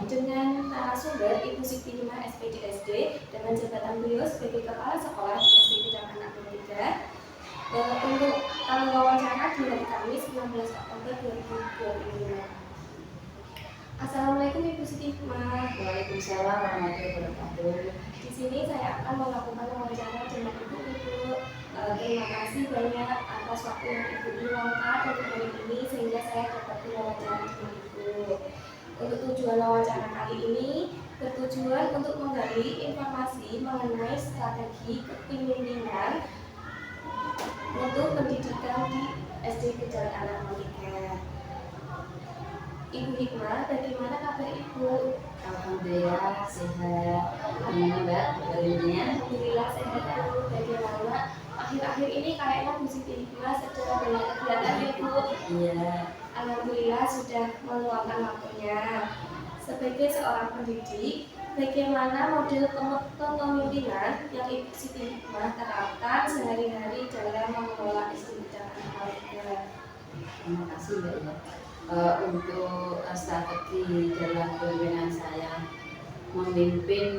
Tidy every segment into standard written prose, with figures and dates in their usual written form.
dengan narasumber Ibu Siti Hima SPD dengan jabatan beliau sebagai Kepala Sekolah di SD Gedang Anak 23 untuk wawancara di hari Kamis 16 Oktober 2025. Assalamualaikum Ibu Siti Hima. Waalaikumsalam warahmatullahi wabarakatuh. Di sini saya akan melakukan wawancara dengan Ibu. Terima kasih banyak atas waktu yang Ibu luangkan untuk hari ini sehingga saya dapat diwawancara dengan Ibu. Untuk tujuan wawancara kali ini bertujuan untuk menggali informasi mengenai strategi kepemimpinan untuk pendidikan di SD Gedang Anak 23. Ibu Hikmah, bagaimana kabar Ibu? Alhamdulillah sehat. Gimana Mbak kabarnya? Alhamdulillah sehat Ibu. Bagaimana akhir-akhir ini kayaknya Bu Siti Hikmah sedang banyak kegiatan Ibu. Iya. Alhamdulillah sudah meluangkan waktunya. Sebagai seorang pendidik, bagaimana model kepemimpinan yang Ibu Siti Hikmah terapkan sehari-hari dalam mengelola SD Gedang Anak 23? Terima kasih Mbak ya. Untuk strategi dalam kepemimpinan saya memimpin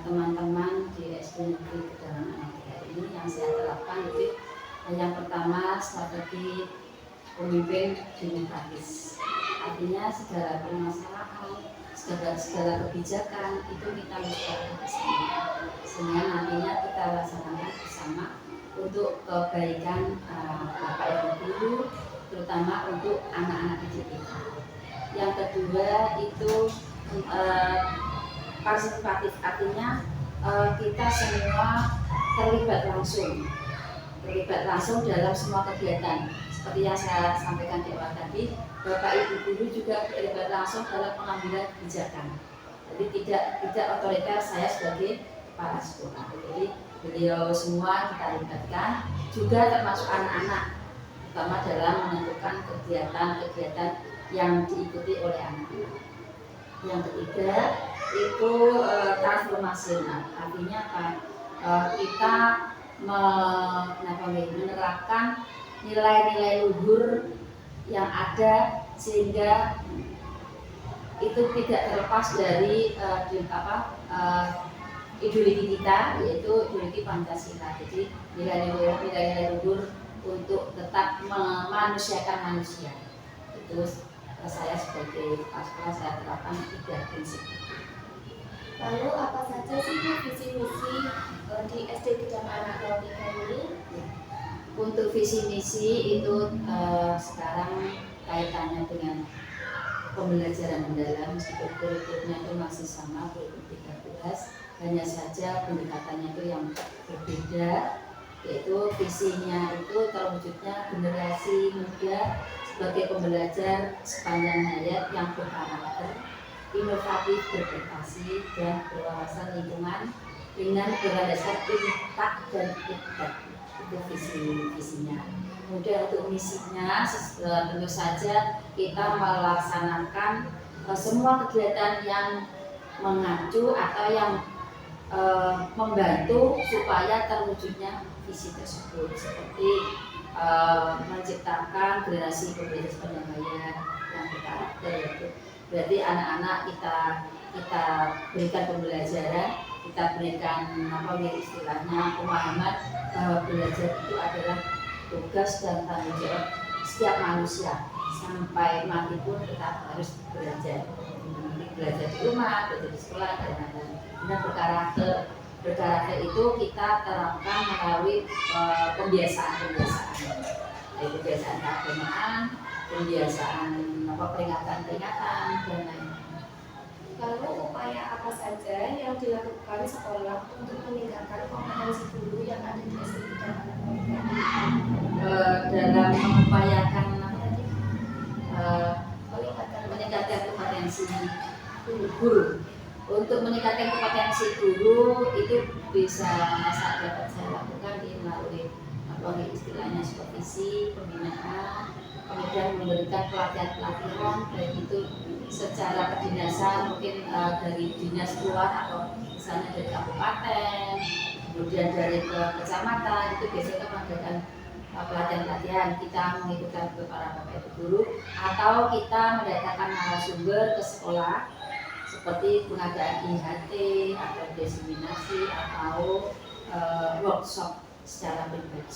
teman-teman di SD Negeri Gedang Anak 3 ini yang saya terapkan itu yang pertama strategi pemimpin demokratis. Artinya segala permasalahan, segala kebijakan itu kita lakukan bersama, sehingga nantinya kita laksanakan bersama untuk kebaikan Bapak Ibu guru, terutama untuk anak-anak didik kita. Yang kedua itu partisipatif, artinya kita semua terlibat langsung dalam semua kegiatan. Seperti yang saya sampaikan di awal tadi, Bapak Ibu guru juga terlibat langsung dalam pengambilan kebijakan. Jadi tidak otoriter saya sebagai kepala sekolah. Jadi beliau semua kita libatkan, juga termasuk anak-anak, terutama dalam menentukan kegiatan-kegiatan yang diikuti oleh anak-anak. Yang ketiga itu transformasional, artinya apa? Kita menerapkan nilai-nilai luhur yang ada sehingga itu tidak terlepas dari ideologi kita, yaitu ideologi Pancasila. Jadi nilai-nilai luhur untuk tetap memanusiakan manusia. Itu saya sebagai kepala sekolah saya terapkan 3 prinsip. Lalu apa saja sih visi misi di SD Gedang Anak 23 ini? Untuk visi misi itu sekarang kaitannya dengan pembelajaran mendalam, meskipun kurikulumnya itu masih sama, kurikulum 13, hanya saja pendekatannya itu yang berbeda, yaitu visinya itu terwujudnya generasi muda sebagai pembelajar sepanjang hayat yang berkarakter, inovatif, berprestasi, dan berwawasan lingkungan dengan berlandaskan impact dan impact. Itu visinya. Kemudian untuk misinya tentu saja kita melaksanakan semua kegiatan yang mengacu atau yang membantu supaya terwujudnya visi tersebut, seperti menciptakan generasi pembelajar sepanjang hayat yang berkarakter, yaitu berarti anak-anak kita berikan pembelajaran, kita berikan istilahnya pemahaman bahwa belajar itu adalah tugas dan tanggung jawab setiap manusia, sampai mati pun tetap harus belajar. Belajar di rumah, belajar di sekolah, dan lain-lain. Dan berkarakter itu kita terapkan melalui pembiasaan, yaitu kebiasaan keagamaan, pembiasaan peringatan-peringatan, dan lain-lain. Lalu upaya apa saja yang dilakukan sekolah untuk meningkatkan kompetensi guru yang ada di SD Gedang Anak 23? Dalam mengupayakan meningkatkan kompetensi guru. Untuk meningkatkan kompetensi guru itu bisa dapat saya lakukan melalui istilahnya supervisi, pembinaan, kemudian memberikan pelatihan baik itu secara kedinasan, mungkin dari dinas keluar atau misalnya dari kabupaten, kemudian dari kecamatan, itu biasanya mengadakan pelatihan-pelatihan, kita mengikutkan ke para bapak ibu guru, atau kita mendatangkan narasumber ke sekolah seperti pengadaan IHT atau diseminasi atau workshop secara pribadi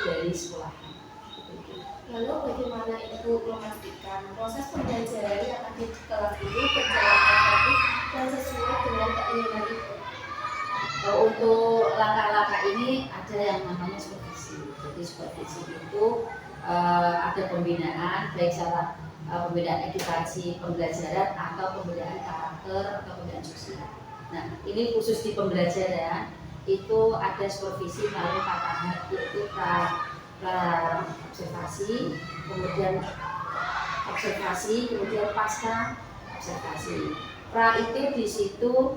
dari sekolah. Lalu bagaimana Ibu memastikan proses pembelajaran yang ada di kelas ini berjalan efektif dan sesuai dengan keinginan Ibu? Untuk langkah-langkah ini ada yang namanya supervisi. Jadi supervisi itu ada pembinaan, baik secara pembinaan edukasi pembelajaran atau pembinaan karakter atau pembinaan sosial. Nah, ini khusus di pembelajaran itu ada supervisi melalui 4 tahap, yaitu observasi, kemudian pasca observasi. Pra itu di situ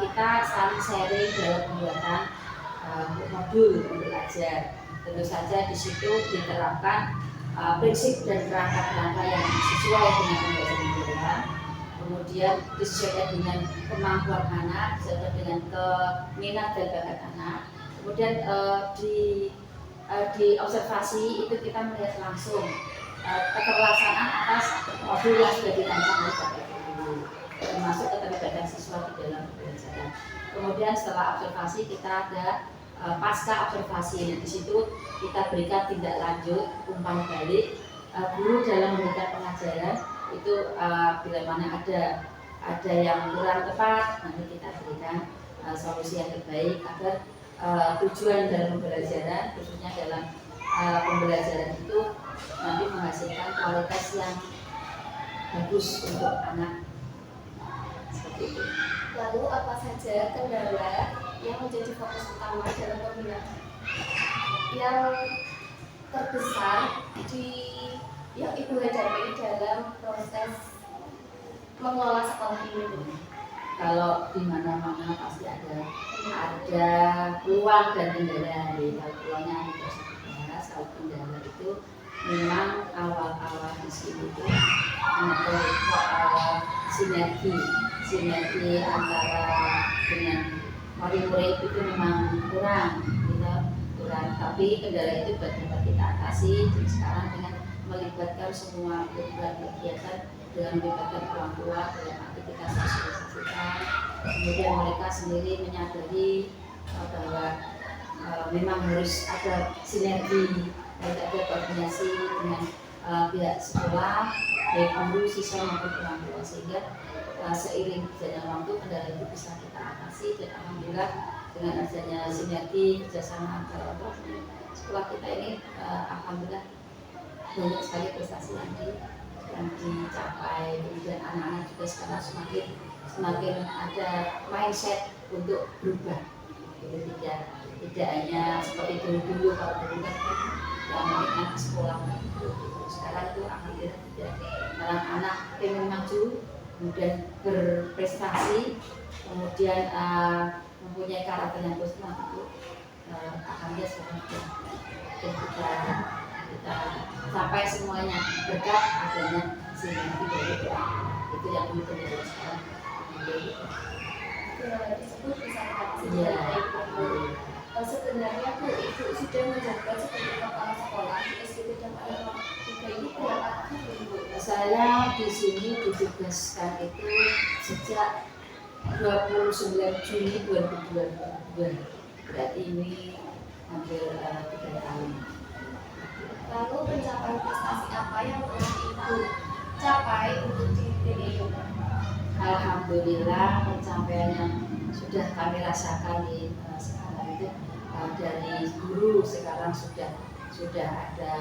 kita saling sharing dalam pembuatan modul untuk belajar. Tentu saja di situ diterapkan prinsip dan kerangka-kerangka yang sesuai dengan pembelajaran modern. Kemudian disesuaikan dengan kemampuan anak, disesuaikan dengan minat dan bakat anak. Kemudian di observasi itu kita melihat langsung keterlaksanaan atas modul yang sudah dirancang oleh bapak ibu, termasuk keterlibatan siswa di dalam pembelajaran. Kemudian setelah observasi kita ada pasca observasi. Nah, di situ kita berikan tindak lanjut, umpan balik guru dalam memberikan pengajaran itu bila mana ada yang kurang tepat, nanti kita berikan solusi yang terbaik agar tujuan dalam pembelajaran, khususnya dalam pembelajaran itu nanti menghasilkan kualitas yang bagus untuk anak. Seperti itu. Lalu apa saja kendala yang menjadi fokus utama dalam pembinaan yang terbesar yang Ibu hadapi dalam proses mengelola sekolah ini? Kalau di mana-mana pasti ada peluang dan kendala. Kalau peluangnya kita bahas, kalau kendala itu memang awal-awal di sini itu ada sinergi antara dengan murid-murid itu memang kurang, tapi kendala itu dapat kita atasi sekarang dengan melibatkan semua kegiatan dengan melibatkan orang tua dalam arti kita sosialisasikan, kemudian mereka sendiri menyadari bahwa memang harus ada sinergi, harus ada koordinasi dengan pihak sekolah, baik guru, siswa maupun orang tua, sehingga seiring berjalannya waktu kendala itu bisa kita atasi. Dan alhamdulillah dengan adanya sinergi kerjasama antara orang tua sekolah kita ini, alhamdulillah banyak sekali prestasi yang dicapai. Kemudian anak-anak juga sekarang semakin ada mindset untuk berubah. Jadi tidak hanya seperti dulu kalau dulu kan yang penting anak sekolah gitu. Sekarang itu alhamdulillah tidak. Sekarang anak pengen maju, kemudian berprestasi, kemudian mempunyai karakter yang positif itu alhamdulillah sekarang kita sampai semuanya berkat adanya sinergi dari itu yang dulu terjadi sekarang. Disebut bisa dikatakan sebenarnya Bu, Ibu sudah menjabat sebagai kepala sekolah di SDT dan Pademangan 3 ini berapa tahun Bu? Saya di sini ditugaskan itu sejak 29 Juni 2022. Berarti ini hampir 3 tahun. Lalu pencapaian prestasi apa yang telah Ibu capai untuk di DIY? Alhamdulillah pencapaian yang sudah kami rasakan di sekarang itu dari guru sekarang sudah ada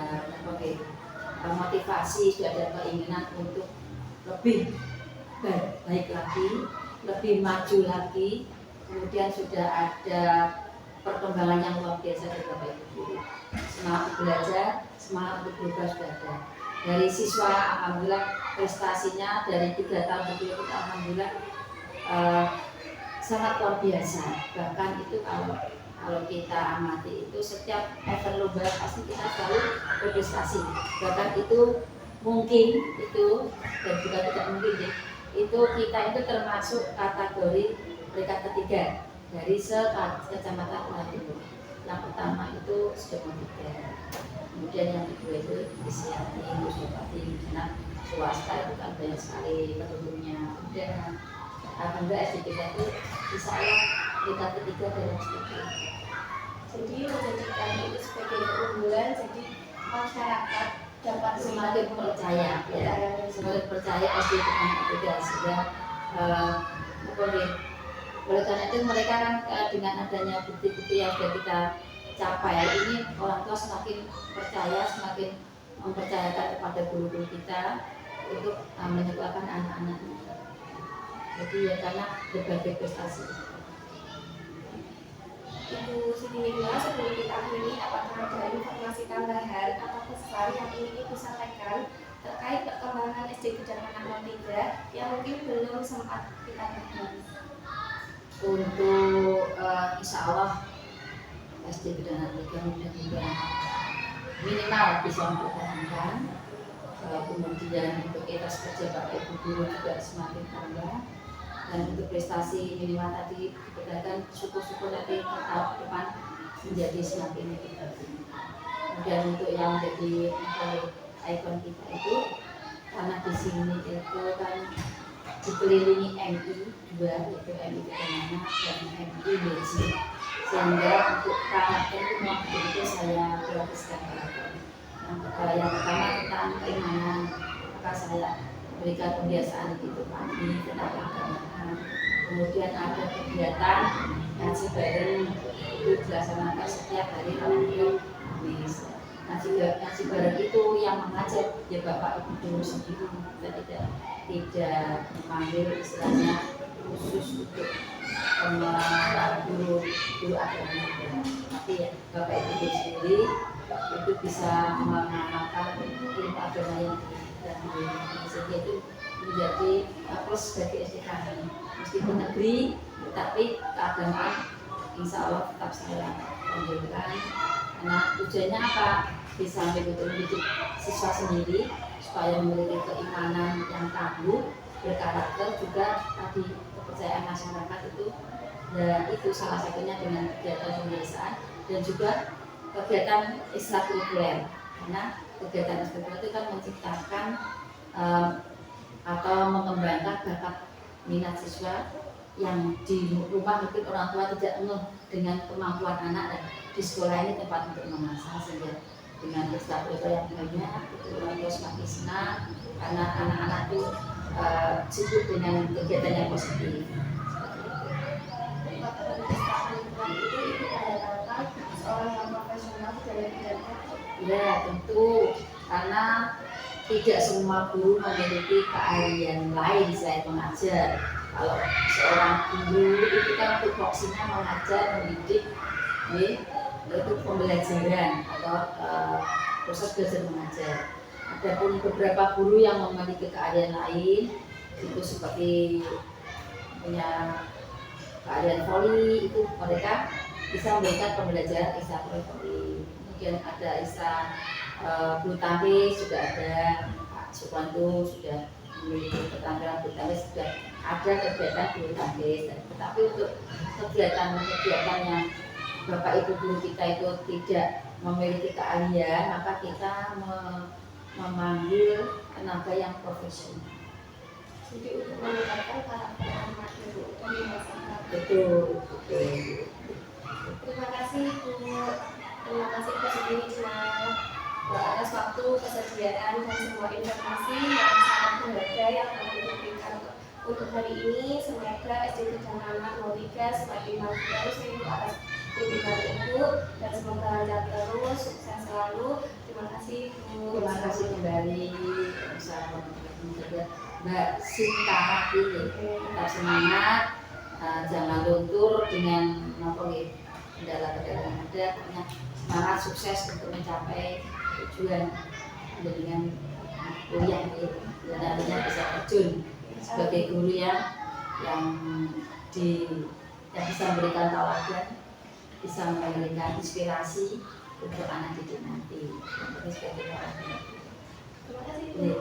motivasi, sudah ada keinginan untuk lebih baik lagi, lebih maju lagi. Kemudian sudah ada perkembangan yang luar biasa dari Bapak Ibu guru. Semangat belajar, semangat untuk berubah sudah ada. Dari siswa alhamdulillah prestasinya dari 3 tahun berturut-turut alhamdulillah sangat luar biasa. Bahkan itu kalau kita amati itu setiap event lomba pasti kita selalu berprestasi. Bahkan itu mungkin itu dan juga tidak mungkin ya, itu kita itu termasuk kategori peringkat ketiga dari kecamatan Timur. Yang pertama itu sudah moneter, kemudian yang kedua itu Isyani, Kusopati, karena swasta itu kan banyak sekali penduduknya. Kemudian alhamdulillah SD kita itu insya Allah peringkat ketiga dalam studi. Jadi menjadikan itu sebagai keunggulan, jadi masyarakat dapat Semakin percaya, ya, semakin percaya SD dengan ketiga sehingga apa nih? Oleh karena itu mereka kan dengan adanya bukti-bukti yang sudah kita capai ini, orang tua semakin percaya, semakin mempercayakan kepada guru-guru kita untuk menyekolahkan anak-anaknya. Jadi ya karena berbagai prestasi. Ibu Siti Mirna, sebelum kita akhiri, apakah ada informasi tambahan atau pesan yang ingin Ibu sampaikan terkait perkembangan SD Gedang Anak 03 yang mungkin belum sempat kita bahas? Untuk insya Allah SD Gedang Anak 03 mudah-mudahan minimal bisa mempertahankan, kemudian untuk etos kerja Bapak Ibu guru juga semakin tambah, dan untuk prestasi minimal tadi dikatakan syukur-syukur nanti tahun depan menjadi semakin lebih bagus. Kemudian untuk yang jadi ikon kita itu, karena di sini itu kan dikelilingi MI dua, yaitu MI Ketenganan dan MI Beji, sehingga untuk karakter itu memang betul-betul saya gratiskan karakter. Yang pertama tentang keimanan, maka saya berikan pembiasaan itu pagi tentang keagamaan. Kemudian ada kegiatan ngaji bareng itu dilaksanakan setiap hari Rabu Kamis. Ngaji bareng itu yang mengajar ya Bapak Ibu guru sendiri, kita tidak memanggil istilahnya khusus untuk guru agama, tapi ya Bapak Ibu guru sendiri itu bisa mengamalkan ilmu agama yang dimiliki, sehingga itu menjadi plus bagi SD kami. Meskipun negeri, tapi keagamaan insya Allah tetap saya lanjutkan. Karena tujuannya apa? Bisa mendidik siswa sendiri supaya memiliki keimanan yang tangguh, berkarakter, juga tadi kepercayaan masyarakat itu. Dan itu salah satunya dengan kegiatan pembiasaan dan juga kegiatan ekstrakurikuler. Karena kegiatan ekstrakurikuler itu kan menciptakan atau mengembangkan bakat minat siswa yang di rumah mungkin orang tua tidak ngeh dengan kemampuan anak, dan di sekolah ini tempat untuk mengasah, sehingga dengan ekstrakurikuler yang banyak itu orang tua semakin senang karena anak-anak itu sibuk dengan kegiatan yang positif. Itu Ibu mengatakan seorang yang profesional dalam bidangnya. Ya tentu, karena tidak semua guru memiliki keahlian lain selain mengajar. Kalau seorang guru itu kan tupoksinya mengajar, mendidik, itu pembelajaran atau proses belajar mengajar. Adapun beberapa guru yang memiliki keahlian lain itu seperti punya keahlian voli, itu mereka bisa memberikan pembelajaran ekstrakurikuler. Kemudian ada bulu tangkis juga ada, Pak Supanto sudah memiliki keterampilan bulu tangkis, sudah ada kegiatan bulu tangkis. Tetapi untuk kegiatan yang Bapak Ibu guru kita itu tidak memiliki keahlian, maka kita memanggil tenaga yang profesional. Jadi untuk meningkatkan karakter anak itu dari masyarakat. Betul. Terima kasih Bu. Terima kasih Bu Siti Mirna atas waktu, kesediaan, dan semua informasi yang sangat berharga yang telah Ibu berikan untuk hari ini. Semoga SD Gedang Anak 03 semakin maju terus Ibu atas pimpinan Ibu, dan semoga lancar terus, sukses selalu. Terima kasih Bu. Terima kasih kembali Mbak Sinta ini. Tetap semangat, jangan luntur dengan kendala-kendala yang ada. Semangat, sukses untuk mencapai tujuan dengan kuliah ini, dan nantinya bisa terjun sebagai guru yang bisa memberikan tauladan, bisa memberikan inspirasi untuk anak didik nanti. Terima kasih Bu.